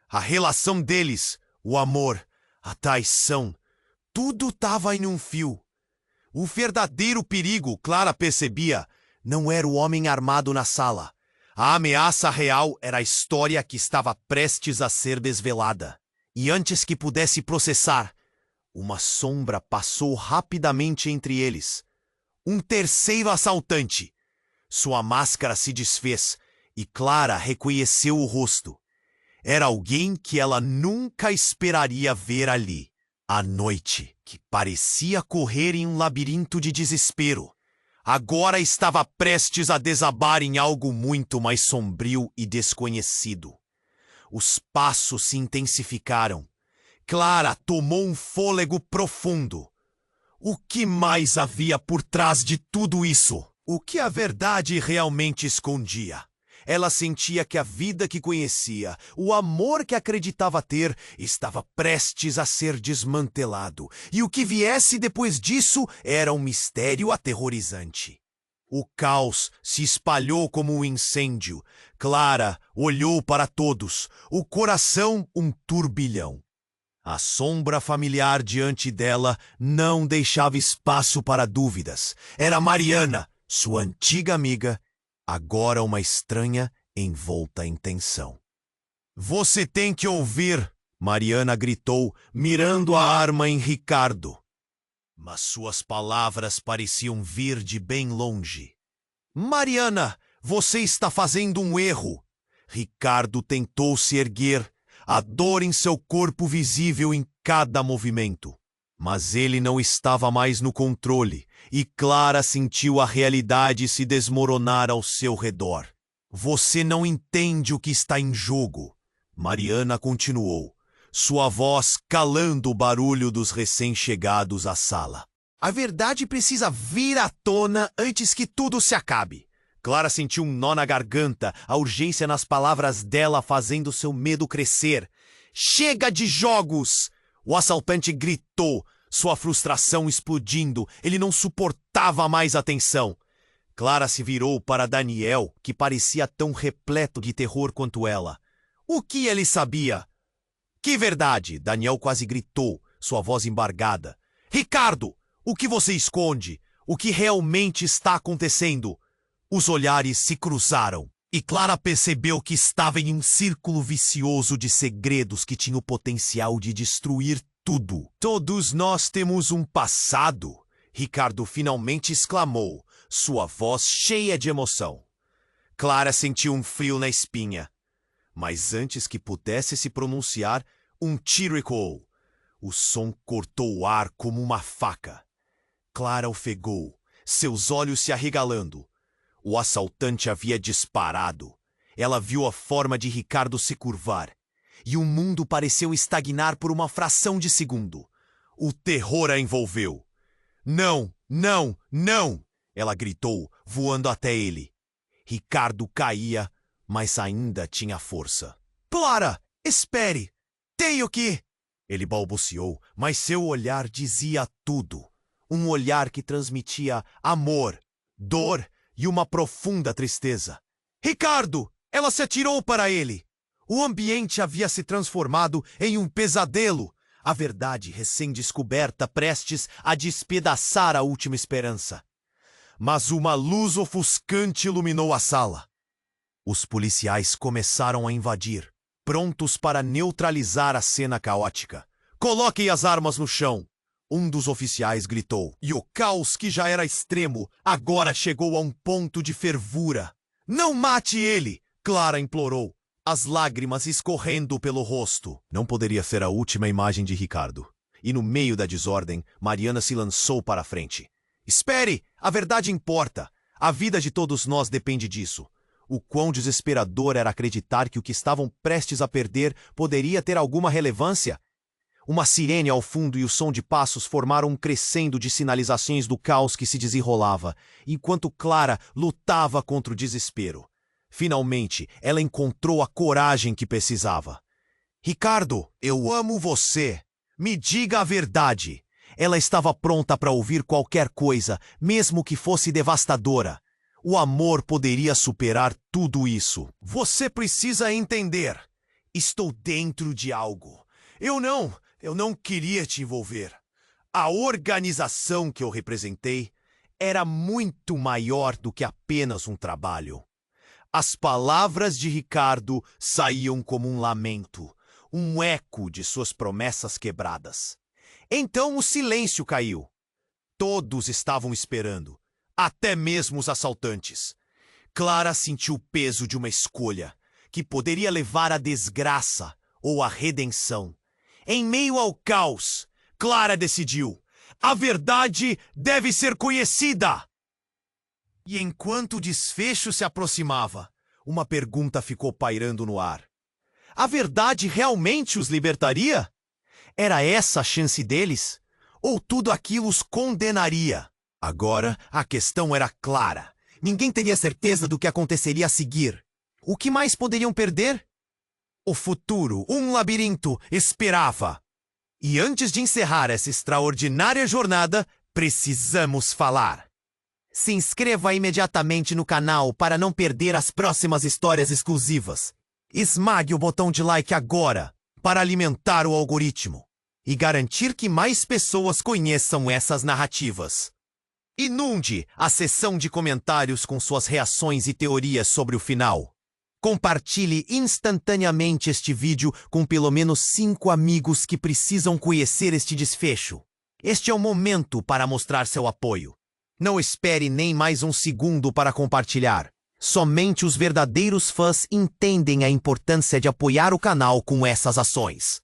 Speaker 1: A relação deles, o amor, a traição, tudo estava em um fio. O verdadeiro perigo, Clara percebia, não era o homem armado na sala. A ameaça real era a história que estava prestes a ser desvelada. E antes que pudesse processar, uma sombra passou rapidamente entre eles. Um terceiro assaltante. Sua máscara se desfez e Clara reconheceu o rosto. Era alguém que ela nunca esperaria ver ali. A noite, que parecia correr em um labirinto de desespero, agora estava prestes a desabar em algo muito mais sombrio e desconhecido. Os passos se intensificaram. Clara tomou um fôlego profundo. O que mais havia por trás de tudo isso? O que a verdade realmente escondia? Ela sentia que a vida que conhecia, o amor que acreditava ter, estava prestes a ser desmantelado. E o que viesse depois disso era um mistério aterrorizante. O caos se espalhou como um incêndio. Clara olhou para todos, o coração um turbilhão. A sombra familiar diante dela não deixava espaço para dúvidas. Era Mariana, sua antiga amiga, agora uma estranha envolta em tensão. Você tem que ouvir, Mariana gritou, mirando a arma em Ricardo. Mas suas palavras pareciam vir de bem longe. Mariana, você está fazendo um erro. Ricardo tentou se erguer, a dor em seu corpo visível em cada movimento. Mas ele não estava mais no controle, e Clara sentiu a realidade se desmoronar ao seu redor. Você não entende o que está em jogo, Mariana continuou, sua voz calando o barulho dos recém-chegados à sala. A verdade precisa vir à tona antes que tudo se acabe. Clara sentiu um nó na garganta, a urgência nas palavras dela fazendo seu medo crescer. Chega de jogos! O assaltante gritou, sua frustração explodindo. Ele não suportava mais a tensão. Clara se virou para Daniel, que parecia tão repleto de terror quanto ela. O que ele sabia? Que verdade? Daniel quase gritou, sua voz embargada. Ricardo, o que você esconde? O que realmente está acontecendo? Os olhares se cruzaram. E Clara percebeu que estava em um círculo vicioso de segredos que tinha o potencial de destruir tudo. Todos nós temos um passado, Ricardo finalmente exclamou, sua voz cheia de emoção. Clara sentiu um frio na espinha. Mas antes que pudesse se pronunciar, um tiro ecoou. O som cortou o ar como uma faca. Clara ofegou, seus olhos se arregalando. O assaltante havia disparado. Ela viu a forma de Ricardo se curvar. E o mundo pareceu estagnar por uma fração de segundo. O terror a envolveu. Não, não, não! Ela gritou, voando até ele. Ricardo caía, mas ainda tinha força. Clara, espere! Tenho que... Ele balbuciou, mas seu olhar dizia tudo. Um olhar que transmitia amor, dor e uma profunda tristeza. Ricardo! Ela se atirou para ele. O ambiente havia se transformado em um pesadelo. A verdade recém-descoberta prestes a despedaçar a última esperança. Mas uma luz ofuscante iluminou a sala. Os policiais começaram a invadir, prontos para neutralizar a cena caótica. "Coloquem as armas no chão!" Um dos oficiais gritou, e o caos, que já era extremo, agora chegou a um ponto de fervura. "Não mate ele!" Clara implorou, as lágrimas escorrendo pelo rosto. Não poderia ser a última imagem de Ricardo. E no meio da desordem, Mariana se lançou para a frente. "Espere! A verdade importa! A vida de todos nós depende disso." O quão desesperador era acreditar que o que estavam prestes a perder poderia ter alguma relevância. Uma sirene ao fundo e o som de passos formaram um crescendo de sinalizações do caos que se desenrolava, enquanto Clara lutava contra o desespero. Finalmente, ela encontrou a coragem que precisava. "Ricardo, eu amo você. Me diga a verdade." Ela estava pronta para ouvir qualquer coisa, mesmo que fosse devastadora. O amor poderia superar tudo isso. "Você precisa entender. Estou dentro de algo. Eu não queria te envolver. A organização que eu representei era muito maior do que apenas um trabalho." As palavras de Ricardo saíam como um lamento, um eco de suas promessas quebradas. Então o silêncio caiu. Todos estavam esperando, até mesmo os assaltantes. Clara sentiu o peso de uma escolha, que poderia levar à desgraça ou à redenção. Em meio ao caos, Clara decidiu: a verdade deve ser conhecida! E enquanto o desfecho se aproximava, uma pergunta ficou pairando no ar. A verdade realmente os libertaria? Era essa a chance deles? Ou tudo aquilo os condenaria? Agora, a questão era clara. Ninguém teria certeza do que aconteceria a seguir. O que mais poderiam perder? O futuro, um labirinto, esperava. E antes de encerrar essa extraordinária jornada, precisamos falar. Se inscreva imediatamente no canal para não perder as próximas histórias exclusivas. Esmague o botão de like agora para alimentar o algoritmo e garantir que mais pessoas conheçam essas narrativas. Inunde a seção de comentários com suas reações e teorias sobre o final. Compartilhe instantaneamente este vídeo com pelo menos 5 amigos que precisam conhecer este desfecho. Este é o momento para mostrar seu apoio. Não espere nem mais um segundo para compartilhar. Somente os verdadeiros fãs entendem a importância de apoiar o canal com essas ações.